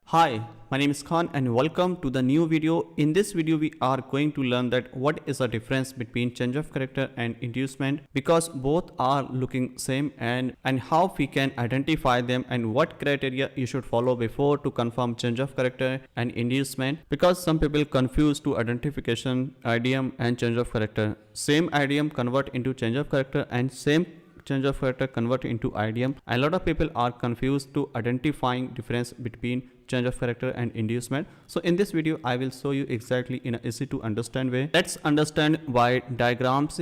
Hi, my name is Khan and welcome to the new video. In this video we are going to learn that what is the difference between change of character and inducement, because both are looking same, and how we can identify them and what criteria you should follow before to confirm change of character and inducement, because some people confuse to identification idiom and change of character. Same idiom convert into change of character and same change of character convert into idiom. A lot of people are confused to identifying difference between change of character and inducement. So in this video I will show you exactly in an easy to understand way. Let's understand by diagrams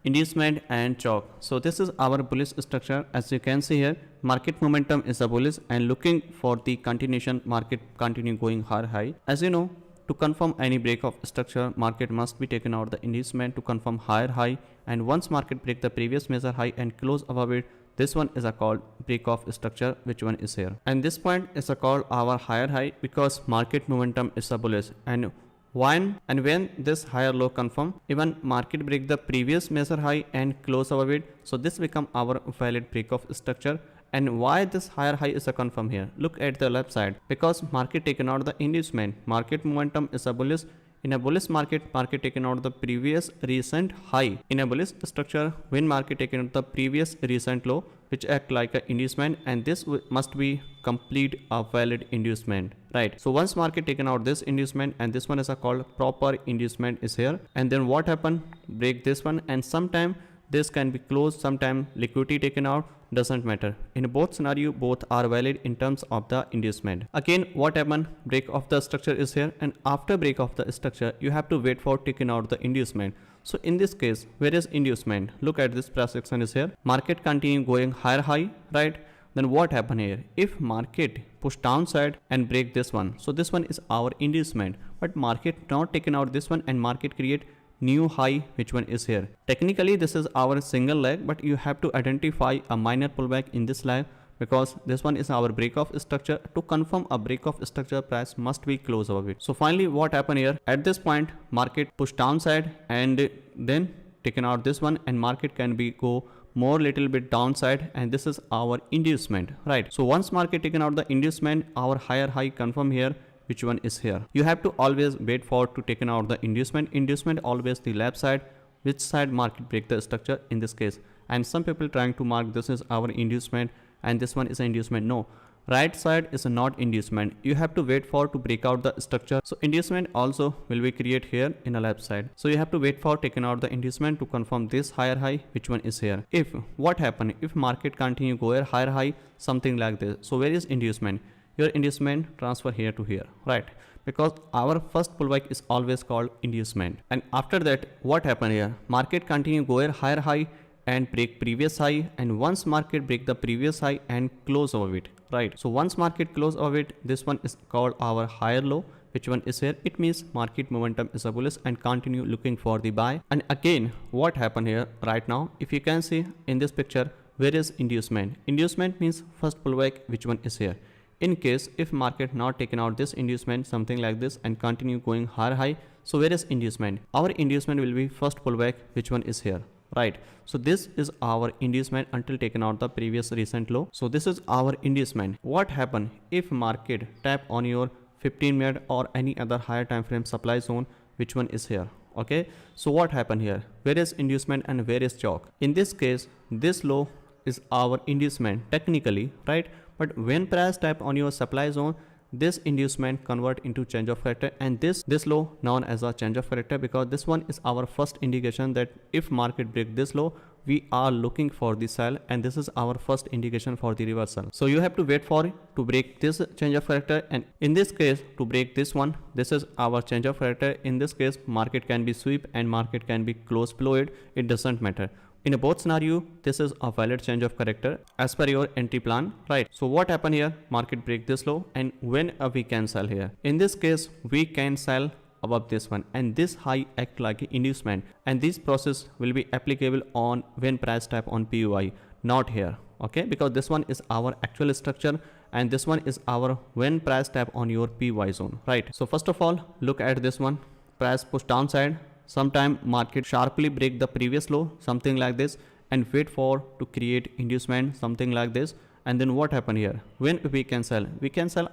inducement and CHoCH. So this is our bullish structure. As you can see here, market momentum is a bullish and looking for the continuation, market continue going high. As you know, to confirm any break of structure, market must be taken out the inducement to confirm higher high, and once market break the previous major high and close above it, this one is a called break of structure, which one is here. And this point is a called our higher high because market momentum is a bullish, and when this higher low confirm, even market break the previous major high and close above it, so this become our valid break of structure. And why this higher high is a confirm here? Look at the left side, because market taken out the inducement, market momentum is a bullish. In a bullish market, market taken out the previous recent high. In a bullish structure, when market taken out the previous recent low, which act like a inducement, and this must be complete a valid inducement, right? So once market taken out this inducement, and this one is a called proper inducement is here, and then what happen? Break this one, and sometime this can be closed, sometime liquidity taken out, doesn't matter. In both scenario, both are valid in terms of the inducement. Again, what happened? Break of the structure is here, and after break of the structure, you have to wait for taking out the inducement. So in this case, where is inducement? Look at this price action is here. Market continue going higher high, right? Then what happen here? If market push downside and break this one, so this one is our inducement, but market not taken out this one and market create new high, which one is here. Technically this is our single leg, but you have to identify a minor pullback in this leg, because this one is our break of structure. To confirm a break of structure, price must be close above it. So finally what happened here? At this point market push downside and then taken out this one, and market can be go more little bit downside, and this is our inducement, right? So once market taken out the inducement, our higher high confirm here, which one is here. You have to always wait for to taken out the inducement always the left side, which side market break the structure in this case. And some people trying to mark this is our inducement and this one is inducement. No, right side is not inducement. You have to wait for to break out the structure. So inducement also will be create here in the left side. So you have to wait for taken out the inducement to confirm this higher high, which one is here. If what happen, if market continue go here higher high, something like this, so where is inducement? Your inducement transfer here to here, right? Because our first pullback is always called inducement. And after that, what happened here? Market continue go here higher high and break previous high, and once market break the previous high and close over it, right? So once market close over it, this one is called our higher low, which one is here. It means market momentum is a bullish and continue looking for the buy. And again, what happened here right now? If you can see in this picture, where is inducement? Inducement means first pullback, which one is here. In case if market not taken out this inducement, something like this, and continue going higher high, so where is inducement? Our inducement will be first pullback, which one is here, right? So this is our inducement until taken out the previous recent low. So this is our inducement. What happen if market tap on your 15-minute or any other higher time frame supply zone, which one is here? Okay, so what happened here? Where is inducement and where is CHoCH? In this case, this low is our inducement technically, right? But when price tap on your supply zone, this inducement convert into change of character, and this low known as a change of character, because this one is our first indication that if market break this low, we are looking for the sell, and this is our first indication for the reversal. So you have to wait for it to break this change of character, and in this case to break this one, this is our change of character. In this case market can be sweep and market can be close below it, it doesn't matter. In both scenario, this is a valid change of character as per your entry plan, right? So what happened here? Market break this low, and when we can sell here? In this case, we can sell above this one, and this high act like inducement, and this process will be applicable on when price tap on PUI, not here, okay? Because this one is our actual structure, and this one is our when price tap on your PY zone, right? So first of all, look at this one. Price push downside, sometime market sharply break the previous low, something like this, and wait for to create inducement, something like this. And then what happen here? When we can sell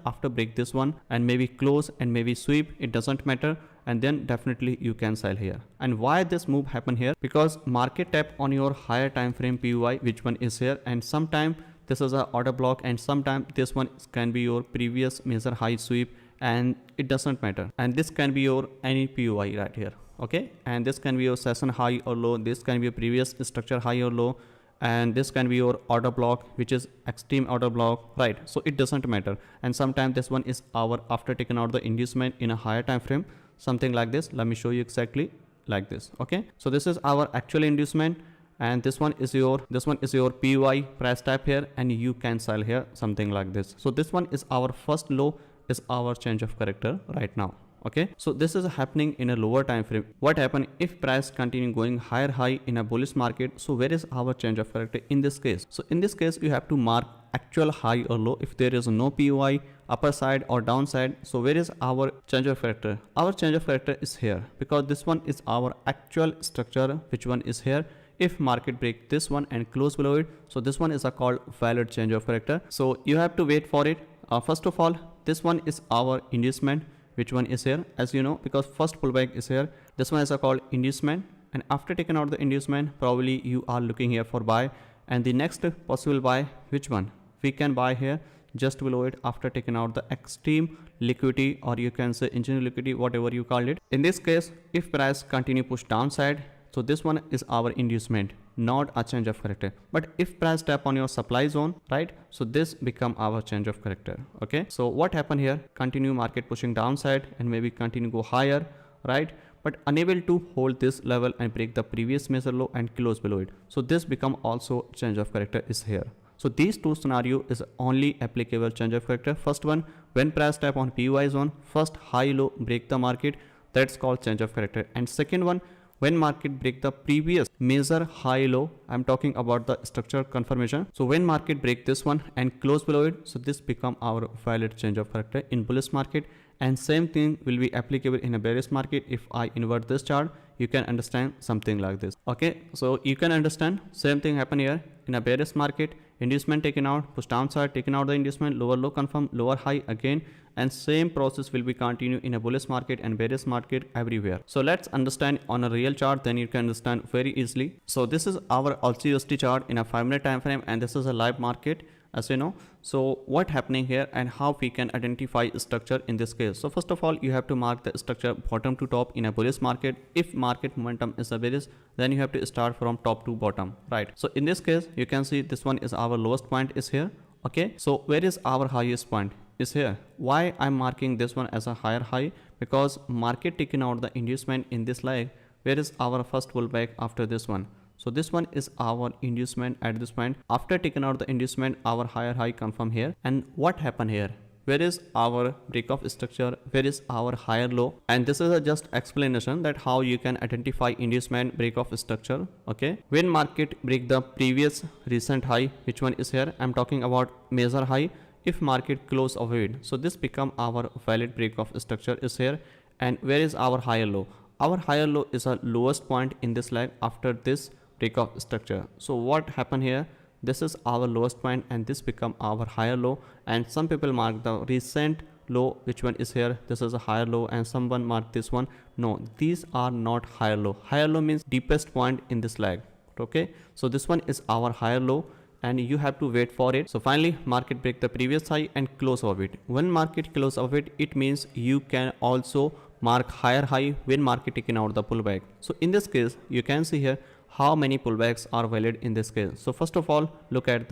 after break this one and maybe close and maybe sweep, it doesn't matter, and then definitely you can sell here. And why this move happen here? Because market tap on your higher time frame POI, which one is here, and sometime this is a order block, and sometime this one can be your previous major high sweep, and it doesn't matter. And this can be your any POI right here, okay? And this can be your session high or low, this can be a previous structure high or low, and this can be your order block, which is extreme order block, right? So it doesn't matter. And sometimes this one is our after taking out the inducement in a higher time frame, something like this. Let me show you exactly like this, okay? So this is our actual inducement, and this one is your POI price tap here, and you can sell here, something like this. So this one is our first low, is our change of character right now. Okay, so this is happening in a lower time frame. What happen if price continue going higher high in a bullish market? So where is our change of character in this case? So in this case, you have to mark actual high or low. If there is no POI upper side or downside, so where is our change of character? Our change of character is here, because this one is our actual structure, which one is here. If market break this one and close below it, so this one is a called valid change of character. So you have to wait for it. First of all, this one is our inducement, which one is here, as you know, because first pullback is here. This one is a called inducement, and after taking out the inducement, probably you are looking here for buy, and the next possible buy, which one we can buy here just below it after taking out the extreme liquidity, or you can say engineering liquidity, whatever you call it. In this case, if price continue push downside, so this one is our inducement, not a change of character. But if price tap on your supply zone, right, so this become our change of character. Okay, so what happened here? Continue market pushing downside and maybe continue go higher, right, but unable to hold this level and break the previous major low and close below it. So this become also change of character is here. So these two scenario is only applicable change of character. First one, when price tap on POI zone, first high low break the market, that's called change of character. And second one, when market break the previous major high low, I'm talking about the structure confirmation. So when market break this one and close below it, so this become our valid change of character in bullish market. And same thing will be applicable in a bearish market. If I invert this chart, you can understand something like this. Okay, so you can understand same thing happen here in a bearish market. Inducement taken out, push downside, taken out the inducement, lower low confirm, lower high again, and same process will be continue in a bullish market and bearish market everywhere. So let's understand on a real chart, then you can understand very easily. So this is our USD chart in a 5-minute time frame, and this is a live market, as you know. So what happening here and how we can identify structure in this case? So first of all, you have to mark the structure bottom to top in a bullish market. If market momentum is a bearish, then you have to start from top to bottom, right? So in this case, you can see this one is our lowest point is here. Okay, so where is our highest point? Is here. Why I'm marking this one as a higher high? Because market taking out the inducement in this leg. Where is our first pullback after this one? So this one is our inducement at this point. After taking out the inducement, our higher high confirm here. And what happened here? Where is our break of structure? Where is our higher low? And this is a just explanation that how you can identify inducement break of structure. Okay, when market break the previous recent high, which one is here? I'm talking about major high. If market close avoid, so this become our valid break of structure is here. And where is our higher low? Our higher low is a lowest point in this leg after this break of structure. So what happened here? This is our lowest point, and this become our higher low. And some people mark the recent low, which one is here? This is a higher low, and someone mark this one. No, these are not higher low. Higher low means deepest point in this leg. Okay, so this one is our higher low, and you have to wait for it. So finally market break the previous high and close over it. When market close over it, it means you can also mark higher high when market taking out the pullback. So in this case, you can see here how many pullbacks are valid in this case. So first of all, look at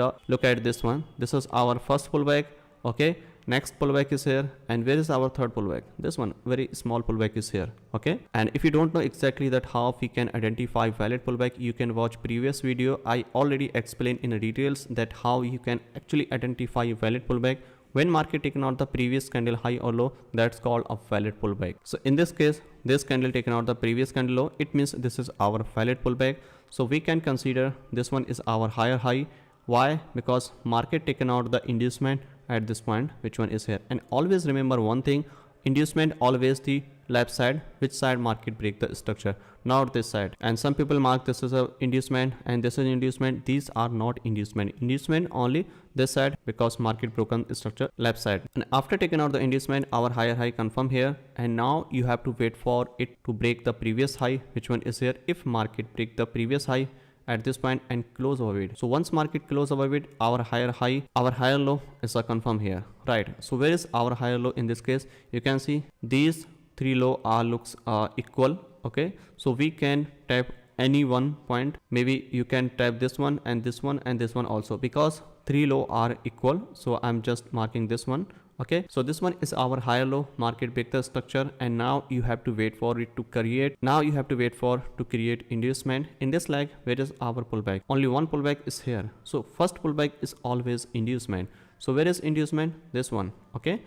this one. This is our first pullback. Okay, next pullback is here, and where is our third pullback? This one, very small pullback is here. Okay, and if you don't know exactly that how we can identify valid pullback, you can watch previous video. I already explained in details that how you can actually identify valid pullback. When market taken out the previous candle high or low, that's called a valid pullback. So in this case, this candle taken out the previous candle low, it means this is our valid pullback. So we can consider this one is our higher high. Why? Because market taken out the inducement at this point, which one is here. And always remember one thing, inducement always the left side, which side market break the structure, not this side. And some people mark this as a inducement and this is inducement. These are not inducement. Inducement only this side because market broken structure left side. And after taking out the inducement, our higher high confirm here, and now you have to wait for it to break the previous high, which one is here. If market break the previous high at this point and close above it, so once market close above it, our higher high, our higher low is a confirm here, right? So where is our higher low in this case? You can see these three low are looks equal. Okay, so we can tap any one point. Maybe you can tap this one and this one and this one also, because three low are equal. So I'm just marking this one. Okay, so this one is our higher low, market break the structure, and now you have to wait for it to create. Now you have to wait for to create inducement. In this leg, where is our pullback? Only one pullback is here. So first pullback is always inducement. So where is inducement? This one. Okay,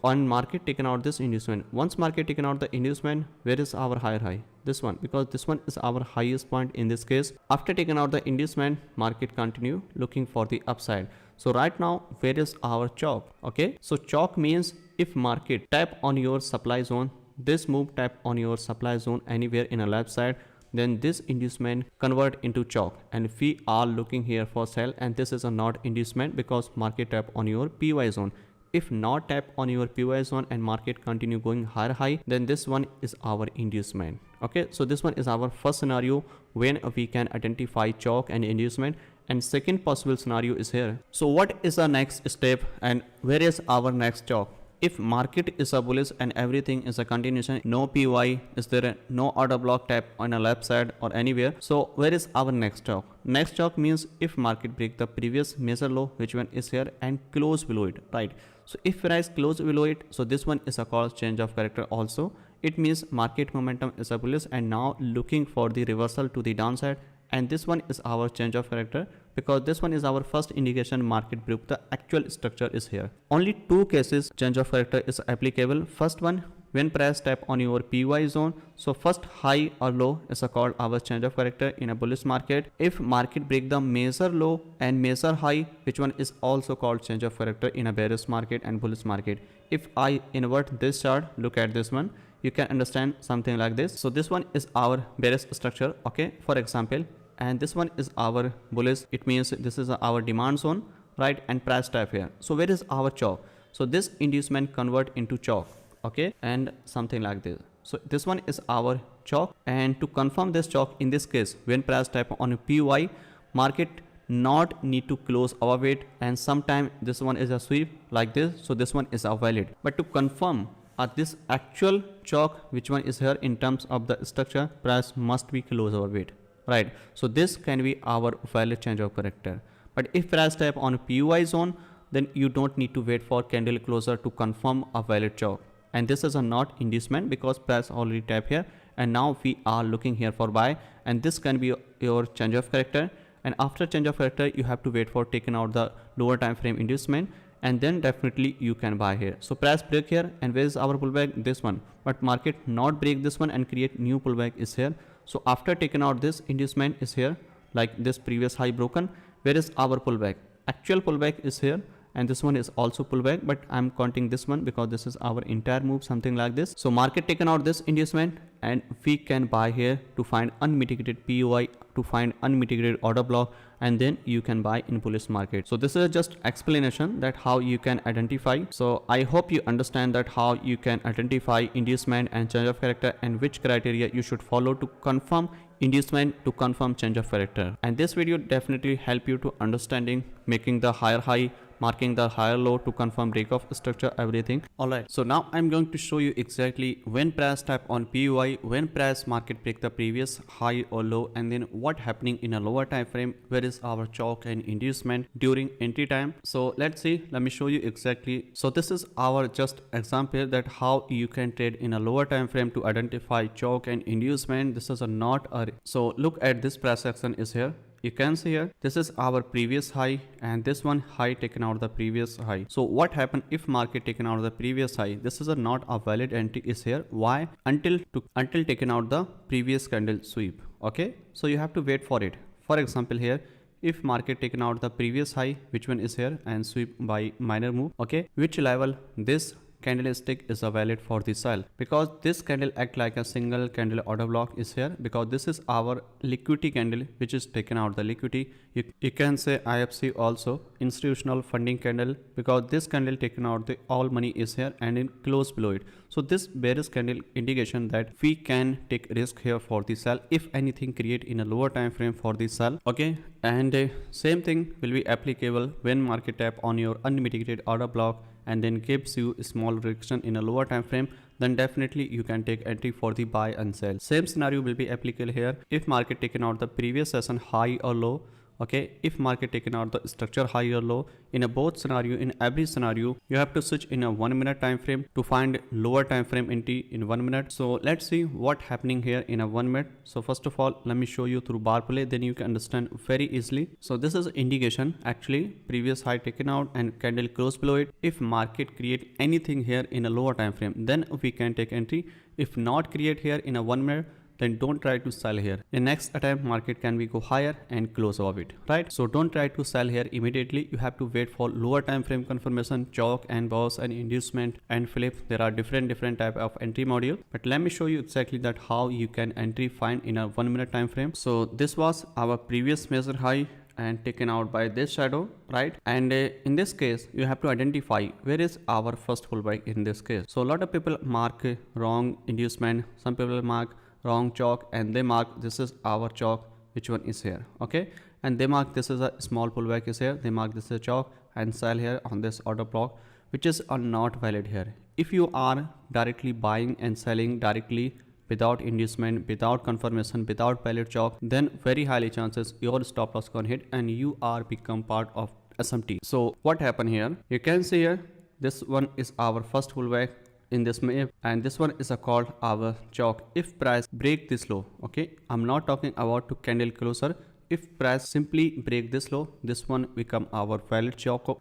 on market taken out this inducement. Once market taken out the inducement, where is our higher high? This one, because this one is our highest point in this case. After taking out the inducement, market continue looking for the upside. So right now, where is our CHoCH? Okay, so CHoCH means if market tap on your supply zone, this move tap on your supply zone anywhere in a left side, then this inducement convert into CHoCH, and we are looking here for sell, and this is a not inducement because market tap on your PY zone. If not tap on your PY zone and market continue going higher high, then this one is our inducement. Okay, so this one is our first scenario when we can identify CHoCH and inducement. And second possible scenario is here. So what is the next step and where is our next CHoCH? If market is a bullish and everything is a continuation, no PY, is there no order block tap on a left side or anywhere? So where is our next CHoCH? Next CHoCH means if market break the previous major low, which one is here, and close below it, right? So if price close below it, so this one is a called change of character also. It means market momentum is a bullish and now looking for the reversal to the downside. And this one is our change of character because this one is our first indication market broke the actual structure is here. Only two cases change of character is applicable. First one, when price tap on your PY zone. So first high or low is called our change of character in a bullish market. If market break the major low and major high, which one is also called change of character in a bearish market and bullish market. If I invert this chart, look at this one, you can understand something like this. So this one is our bearish structure. Okay, for example, and this one is our bullish. It means this is our demand zone, right? And price tap here. So where is our CHoCH? So this inducement convert into CHoCH. Okay, and something like this. So this one is our CHoCH, and to confirm this CHoCH in this case, when price tap on a PY, market not need to close above it, and sometime this one is a sweep like this. So this one is a valid. But to confirm this actual CHoCH, which one is here in terms of the structure, price must be close above it. Right, so this can be our valid change of character. But if price tap on PY zone, then you don't need to wait for candle closer to confirm a valid CHoCH. And this is a not inducement because price already tap here, and now we are looking here for buy, and this can be your change of character. And after change of character, you have to wait for taking out the lower time frame inducement, and then definitely you can buy here. So price break here, and where is our pullback? This one. But market not break this one and create new pullback is here. So after taking out this inducement is here, like this previous high broken. Where is our pullback? Actual pullback is here, and this one is also pullback, but I'm counting this one because this is our entire move, something like this. So market taken out this inducement, and we can buy here to find unmitigated POI, to find unmitigated order block, and then you can buy in bullish market. So this is just explanation that how you can identify. So I hope you understand that how you can identify inducement and change of character, and which criteria you should follow to confirm inducement, to confirm change of character. And this video definitely help you to understanding making the higher high, marking the higher low to confirm break of structure, everything. Alright, so now I'm going to show you exactly when price tap on POI, when price market break the previous high or low, and then what happening in a lower time frame, where is our CHoCH and inducement during entry time. So let's see, let me show you exactly. So this is our just example that how you can trade in a lower time frame to identify CHoCH and inducement. This is a not a, so look at this price action is here. You can see here, this is our previous high, and this one high taken out the previous high. So what happened if market taken out the previous high? This is a not a valid entry is here. Why? Until taken out the previous candle sweep. Okay, so you have to wait for it. For example here, if market taken out the previous high, which one is here, and sweep by minor move, okay, which level? This candlestick is a valid for the sell, because this candle act like a single candle order block is here, because this is our liquidity candle which is taken out the liquidity. You can say IFC also, institutional funding candle, because this candle taken out the all money is here and in close below it. So this bearish candle indication that we can take risk here for the sell if anything create in a lower time frame for the sell. Okay, and same thing will be applicable when market tap on your unmitigated order block and then gives you a small reduction in a lower time frame, then definitely you can take entry for the buy and sell. Same scenario will be applicable here if market taken out the previous session high or low. Okay, if market taken out the structure high or low, in a both scenario, in every scenario you have to switch in a 1 minute time frame to find lower time frame entry in 1 minute. So let's see what happening here in a 1 minute. So first of all, let me show you through bar play, then you can understand very easily. So this is indication, actually previous high taken out and candle close below it. If market create anything here in a lower time frame, then we can take entry. If not create here in a 1 minute, then don't try to sell here. In next attempt, market can be go higher and close above it, right? So don't try to sell here immediately. You have to wait for lower time frame confirmation, CHoCH and bounce and inducement and flip. There are different type of entry module, but let me show you exactly that how you can entry find in a 1 minute time frame. So this was our previous major high and taken out by this shadow, right? And in this case you have to identify where is our first pullback in this case. So a lot of people mark wrong inducement, some people mark wrong CHoCH, and they mark this is our CHoCH, which one is here, okay, and they mark this is a small pullback is here, they mark this is a CHoCH and sell here on this order block, which is not valid here. If you are directly buying and selling directly without inducement, without confirmation, without valid CHoCH, then very highly chances your stop loss can hit and you are become part of SMT. So what happened here, you can see here this one is our first pullback in this map, and this one is called our CHoCH. If price break this low, okay, I'm not talking about to candle closer. If price simply break this low, this one become our valid CHoCH.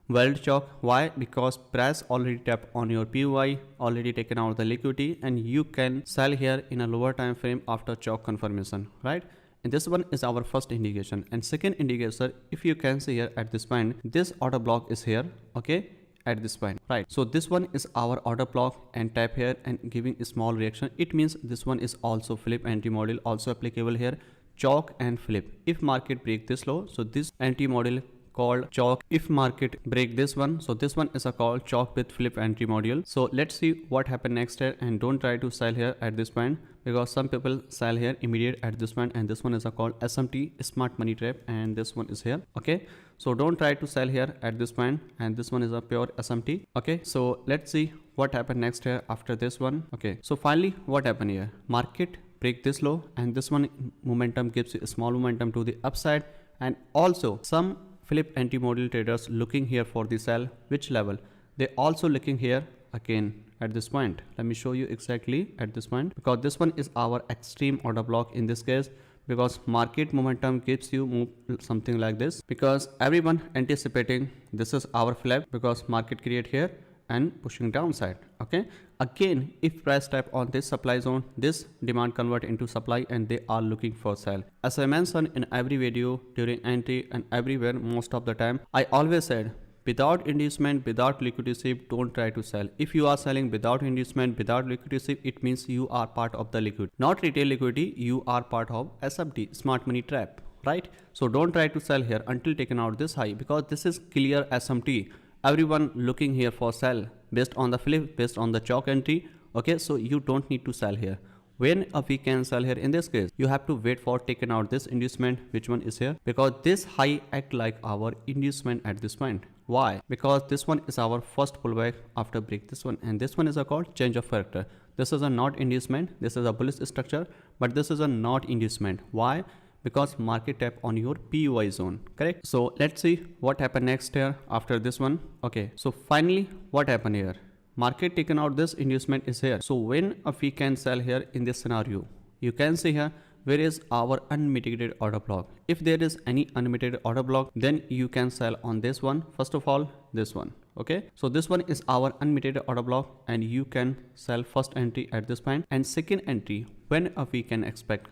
Why? Because price already tap on your POI, already taken out the liquidity, and you can sell here in a lower time frame after CHoCH confirmation, right? And this one is our first indication. And second indicator, if you can see here at this point, this order block is here, okay, at this point, right? So this one is our order block and tap here and giving a small reaction. It means this one is also flip entry model also applicable here, CHoCH and flip. If market break this low, so this entry model called CHoCH. If market break this one, so this one is called CHoCH with flip entry module. So let's see what happened next here, and don't try to sell here at this point, because some people sell here immediate at this point, and this one is called SMT, smart money trap, and this one is here, okay. So don't try to sell here at this point, and this one is a pure SMT, okay. So let's see what happened next here after this one, okay. So finally what happened here, market break this low, and this one momentum gives you a small momentum to the upside, and also some flip anti model traders looking here for the sell, which level they also looking here again at this point. Let me show you exactly at this point, because this one is our extreme order block in this case, because market momentum gives you move something like this, because everyone anticipating this is our flag, because market create here and pushing downside, okay. Again, if price tap on this supply zone, this demand convert into supply and they are looking for sell. As I mentioned in every video, during entry and everywhere, most of the time I always said, without inducement, without liquidity sweep, don't try to sell. If you are selling without inducement, without liquidity sweep, it means you are part of the liquid, not retail liquidity, you are part of SMT, smart money trap, right? So don't try to sell here until taken out this high, because this is clear SMT. Everyone looking here for sell based on the flip, based on the CHoCH entry, okay. So you don't need to sell here. When we can sell here in this case, you have to wait for taken out this inducement, which one is here, because this high act like our inducement at this point. Why? Because this one is our first pullback after break this one, and this one is called change of character. This is a not inducement, this is a bullish structure, but this is a not inducement. Why? Because market tap on your POI zone, correct? So let's see what happened next here after this one, okay. So finally what happened here, market taken out this inducement is here. So when we can sell here in this scenario, you can see here where is our unmitigated order block. If there is any unmitigated order block, then you can sell on this one, first of all this one, okay. So this one is our unmitigated order block, and you can sell first entry at this point. And second entry, when we can expect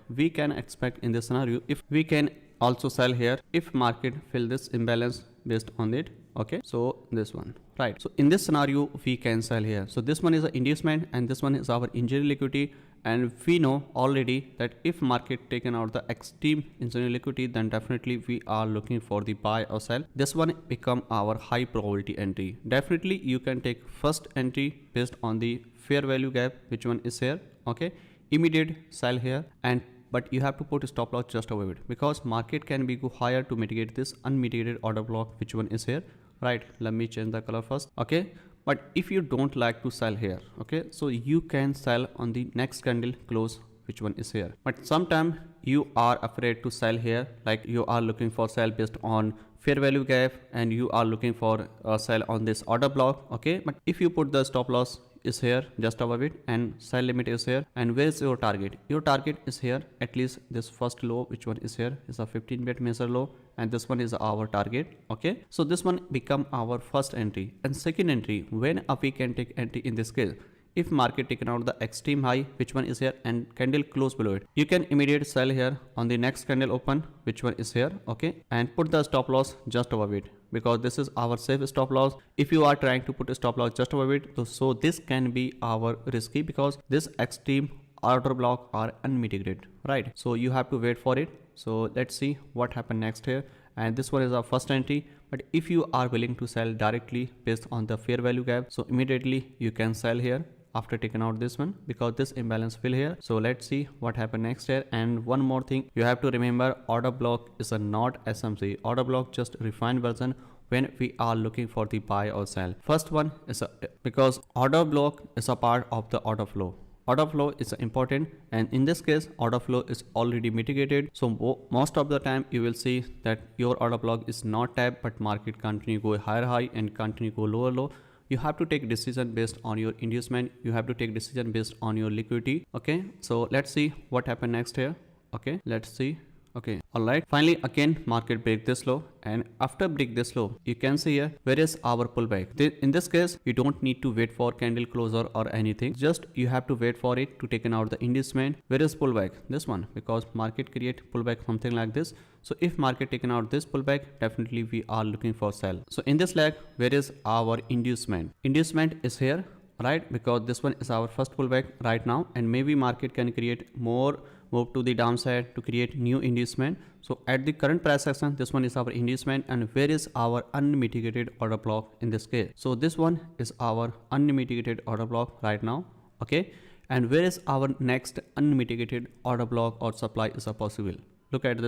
in this scenario, if we can also sell here if market fill this imbalance based on it, Okay, so this one, right? So in this scenario we can sell here. So this one is an inducement and this one is our injury liquidity, and we know already that if market taken out the extreme injury liquidity, then definitely we are looking for the buy or sell. This one become our high probability entry. Definitely you can take first entry based on the fair value gap, which one is here. Okay, immediate sell here, and but you have to put a stop loss just above it, because market can be go higher to mitigate this unmitigated order block, which one is here, right? Let me change the color first. Okay, but if you don't like to sell here, okay, so you can sell on the next candle close, which one is here. But sometimes you are afraid to sell here, like you are looking for sell based on fair value gap and you are looking for a sell on this order block. Okay, but if you put the stop loss is here just above it and sell limit is here, and where is your target? Your target is here, at least this first low, which one is here, is a 15-minute measure low, and this one is our target. Okay, so this one become our first entry. And second entry, when we can take entry in this case, if market taken out the extreme high, which one is here, and candle close below it, you can immediate sell here on the next candle open, which one is here. Okay, and put the stop loss just above it, because this is our safe stop loss. If you are trying to put a stop loss just above it, so this can be our risky, because this extreme order block are unmitigated, right? So you have to wait for it. So let's see what happened next here. And this one is our first entry. But if you are willing to sell directly based on the fair value gap, so immediately you can sell here after taking out this one, because this imbalance fill here. So let's see what happened next here. And one more thing you have to remember, order block is a not SMC. Order block just refined version when we are looking for the buy or sell. First one is because order block is a part of the order flow. Order flow is important, and in this case order flow is already mitigated. So most of the time you will see that your order block is not tapped, but market continue go higher high and continue go lower low. You have to take decision based on your inducement. You have to take decision based on your liquidity. Okay, so let's see what happened next here. Okay, let's see. Okay, all right, finally again market break this low, and after break this low, you can see here where is our pullback. In this case you don't need to wait for candle closure or anything, just you have to wait for it to taken out the inducement. Where is pullback? This one, because market create pullback something like this. So if market taken out this pullback, definitely we are looking for sell. So in this leg, where is our inducement? Inducement is here, right? Because this one is our first pullback right now, and maybe market can create more move to the downside to create new inducement. So at the current price action, this one is our inducement, and where is our unmitigated order block in this case? So this one is our unmitigated order block right now. Okay, and where is our next unmitigated order block or supply is a possible? Look at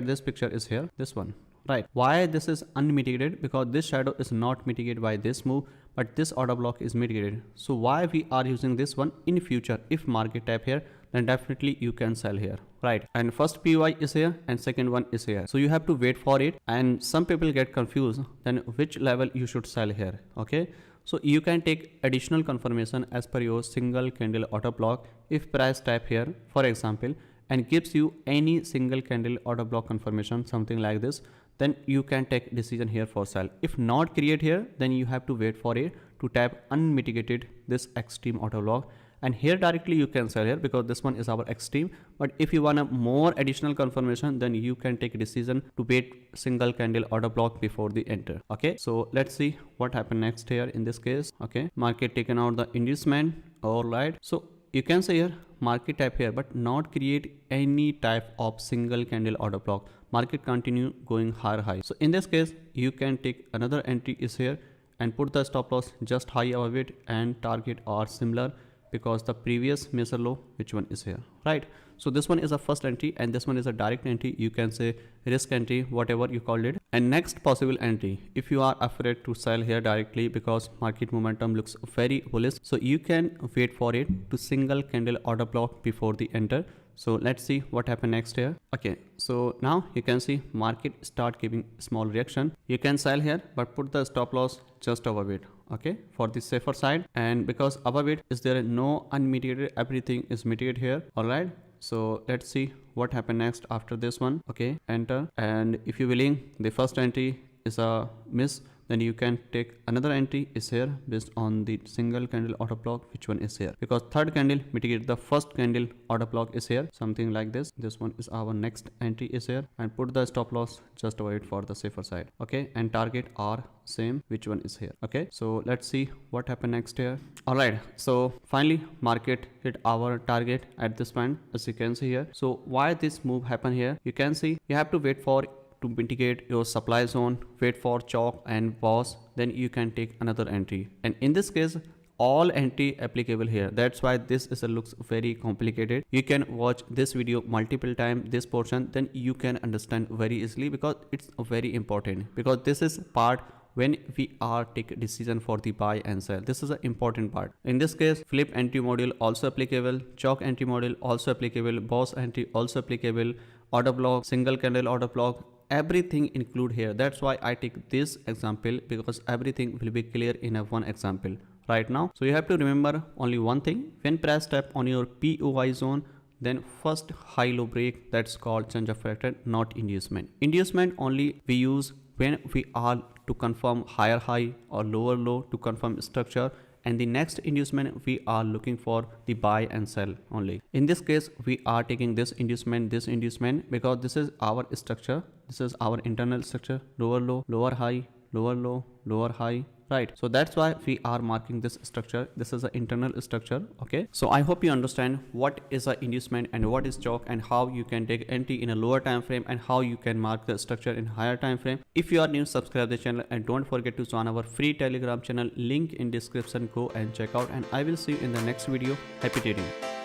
this picture is here, this one, right? Why this is unmitigated? Because this shadow is not mitigated by this move, but this order block is mitigated. So why we are using this one in future? If market tap here, then definitely you can sell here, right? And first PY is here and second one is here. So you have to wait for it, and some people get confused then which level you should sell here. Okay, so you can take additional confirmation as per your single candle order block. If price tap here, for example, and gives you any single candle order block confirmation, something like this, then you can take decision here for sell. If not create here, then you have to wait for it to tap unmitigated this extreme order block, and here directly you can sell here, because this one is our extreme. But if you want a more additional confirmation, then you can take a decision to wait single candle order block before the enter. Okay, so let's see what happened next here in this case. Okay, market taken out the inducement. All right, so you can say here market tap here, but not create any type of single candle order block. Market continue going higher high. So in this case, you can take another entry is here and put the stop loss just high above it, and target are similar, because the previous measure low, which one is here, right? So this one is a first entry, and this one is a direct entry. You can say risk entry, whatever you called it. And next possible entry, if you are afraid to sell here directly because market momentum looks very bullish, so you can wait for it to single candle order block before the enter. So let's see what happened next here. Okay, so now you can see market start giving small reaction. You can sell here, but put the stop loss just above it. Okay, for the safer side, and because above it is there no unmitigated, everything is mitigated here. All right, so let's see what happened next after this one. Okay, enter, and if you willing, the first entry is a miss, then you can take another entry is here based on the single candle order block, which one is here, because third candle mitigate the first candle order block is here, something like this. This one is our next entry is here, and put the stop loss just avoid for the safer side. Okay, and target are same, which one is here. Okay, so let's see what happened next here. All right, so finally market hit our target at this point, as you can see here. So why this move happened here, you can see you have to wait for to mitigate your supply zone, wait for CHoCH and pause, then you can take another entry, and in this case all entry applicable here. That's why this is looks very complicated. You can watch this video multiple times, this portion, then you can understand very easily, because it's very important, because this is part when we are take a decision for the buy and sell. This is an important part. In this case, flip entry module also applicable, CHoCH entry module also applicable, boss entry also applicable, order block, single candle order block, everything include here. That's why I take this example, because everything will be clear in a one example right now. So you have to remember only one thing: when price tap on your POI zone, then first high low break, that's called change of character, not inducement. Inducement only we use when we are to confirm higher high or lower low to confirm structure, and the next inducement we are looking for the buy and sell only. In this case we are taking this inducement, because this is our structure, this is our internal structure, lower low, lower high, lower low, lower high, right? So that's why we are marking this structure. This is an internal structure. Okay, so I hope you understand what is a inducement and what is CHoCH, and how you can take entry in a lower time frame, and how you can mark the structure in higher time frame. If you are new, subscribe the channel, and don't forget to join our free Telegram channel, link in description. Go and check out, and I will see you in the next video. Happy trading.